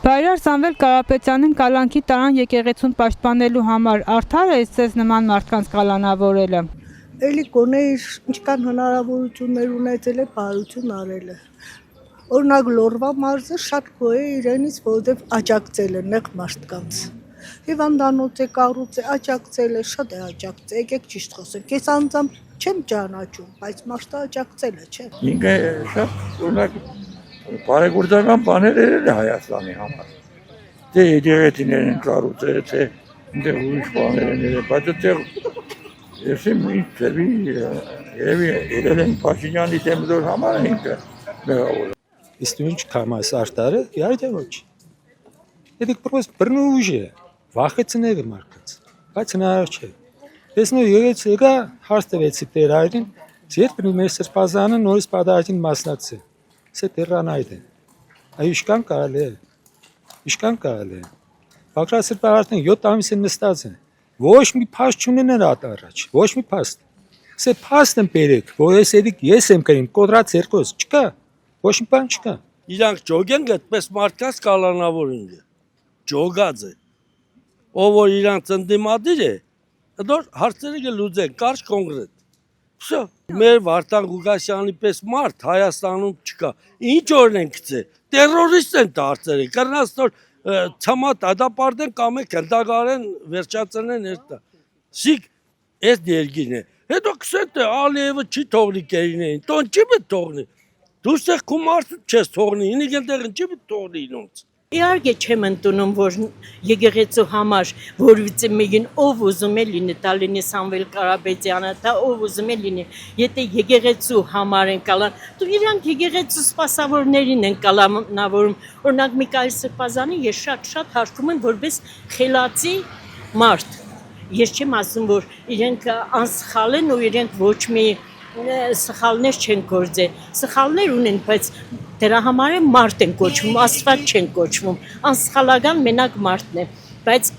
Բայրար Սամվել Կարապետյանին կալանքի տարան եկեղեցուն պաշտպանելու համար արդար է ձեզ նման մարդկանց կալանավորելը։ Էլի գոնե ինչքան հնարավորություններ ունեցել է բարություն արել է։ Օրինակ Լորվա մարզը շատ գոհ է իրենից, որովհետև աջակցել է նեղ մարդկանց։ Հիվանդանոց է, կառույց է, աջակցել է, շատ է աջակցել, եկեք ճիշտ խոսենք։ Ես անձամբ չեմ ճանաչում, բայց մարդը աջակցել է, չէ։ Ինքը շատ օրինակ բարեգործական բաներ էր Հայաստանի համար։ Դե եկեղեցիներն կառուցել, թե դե ուրիշ բաներ են, բայց այդտեղ ես ինչ ծերի երևի են Փաշինյանի դեմդոր համար ինքը մեղավոր։ Իսկ ինչ կամաս արտարը, իհարկե ոչ։ Դե պրոստը բռնուժ է, վախեցնել է մարդկանց, բայց հնարավոր չէ։ Տեսնու եկեղեցիը հաստատվեցի տերային, երբ մեր սրբազանը նորից պատահին մասնակցել։ Սա տերանայդ է։ Այ իշքան կարելի է։ Իշքան կարելի է։ Բակրատ սրբարարտեն 7 ամիս են նստած են։ Ոչ մի փաստ չունեն առաջ, ոչ մի փաստ։ Սա փաստն են բերեք, որ ես եմ կրին, կոդրած երկոս չկա։ Ոչ մի բան չկա։ Իրանք ջոգեն այդպես մարդկանց կալանավորին է։ Ջոգած է։ Ով որ իրանք ընդդիմադիր է, դոր հարցերը կլուծեն, կարճ կոնկրետ։ Всё, մեր Վարդան Ղուկասյանի պես մարդ Հայաստանում չկա։ Ինչ օրենք գցե։ Տերորիստ են դարձել, կռնած նոր ցամատ ադապարտեն կամ կնդագարեն վերջացնեն երթա։ Սիկ այս դերգին է։ Հետո կսետ Ալիևը չի թողնի կերինեն, տոն չի բը թողնի։ Դու ստեղ քո մարդու չես թողնի, ինքն այնտեղ չի բը թողնի ինոնց։ Իհարկե չեմ ընդունում, որ եկեղեցու համար որևիցե մեկին ով ուզում է լինի, դա լինի Սամվել Կարապետյանը, դա ով ուզում է լինի, եթե եկեղեցու համար են կալան, դու իրանք եկեղեցու սպասավորներին են կալանավորում, օրինակ Միքայել Սրբազանին ես շատ հարգում եմ որպես խելացի մարդ, ես չեմ ասում, որ իրենք անսխալ են ու իրենք ոչ մի սխալներ չեն գործել, սխալներ ունեն, բայց դրա համար է մարդ են կոչվում, աստված չեն կոչվում, անսխալական մենակ մարդն է, բայց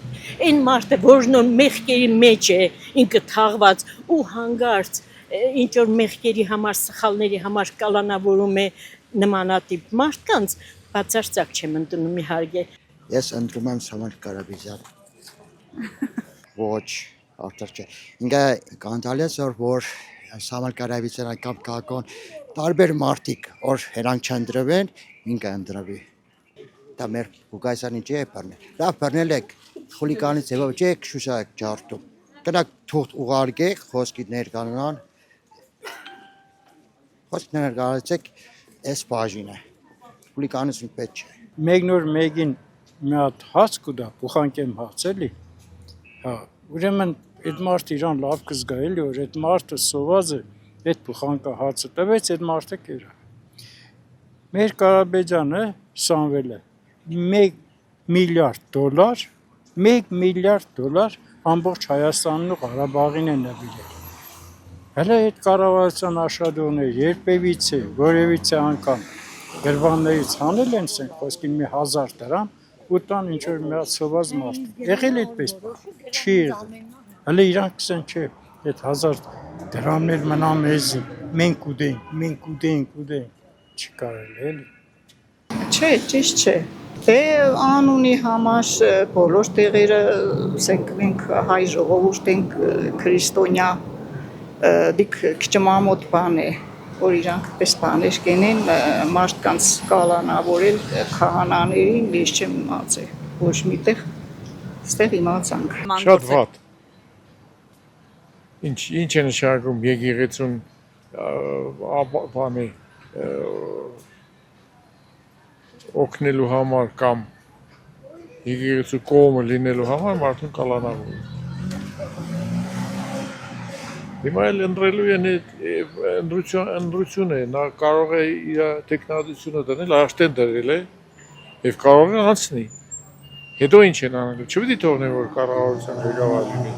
այն մարդը, որն որ մեղքերի մեջ է, ինքը թաղված ու հանգարց, ինչ որ մեղքերի համար, սխալների համար կալանավորում է նմանատիպ մարդկանց, բացարձակ չեմ ընդունում իհարկե։ Ես ընդունում եմ Սամվել Կարապետյան։ Ոչ, արդար չէ։ Ինքը կանտալես որ Սամվել Կարապետյանը կամ կական տարբեր մարդիկ, որ հրանք չընտրվեն, ինքը ընտրվի։ Դա մեր Ղուկասյանի չի բռնել։ Դա բռնել եք խուլիգանի ձևով չի շուշակ ջարդում։ Դրանք թուղթ ուղարկեք, խոսքի ներկանան։ Խոսքի ներկայացեք այս բաժինը։ Խուլիգանություն պետք չէ։ Մեկնոր մեկին մի հատ հաց կուտա, փոխանքեմ հացելի։ Հա, ուրեմն այդ մարդը իրան լավ կզգա էլի, որ այդ մարդը սոված է, այդ փոխանքը հացը տվեց, այդ մարդը կերա։ Մեր Կարապետյանը Սամվելը $1 միլիարդ, $1 միլիարդ ամբողջ Հայաստանն ու Ղարաբաղին է նվիրել։ Հələ այդ կառավարության աշխատողները երբևիցե, որևիցե անգամ գրվաններից հանել են սենք, խոսքին մի 1000 դրամ, ու տան ինչ-որ մի հատ սոված մարդ։ Եղել այդպես չի եղել։ Հələ իրանք կսեն չէ, այդ 1000 դրամներ մնա մեզի, մենք ուտենք, չի կարելի էլի։ Չէ, ճիշտ չէ։ Դե անունի համար բոլոր տեղերը, ասենք մենք հայ ժողովուրդ ենք քրիստոնյա, դիք քչմամոտ բան է, որ իրանք պես բաներ կենեն մարդկանց կալանավորել քահանաներին, ես չեմ իմացել, ոչ միտեղ ստեղ իմացանք։ Շատ վատ։ Ինչ է նշանակում եկեղեցուն բանի օգնելու համար կամ եկեղեցու կողմը լինելու համար մարդուն կալանավորում։ Հիմա էլ ընտրելու են ընտրություն է, նա կարող է իր տեխնատությունը դնել, աշտեն դրել է և կարող է անցնի։ Հետո ինչ են անելու, չպետք է թողնեն, որ կառավարության ղեկավար լինի։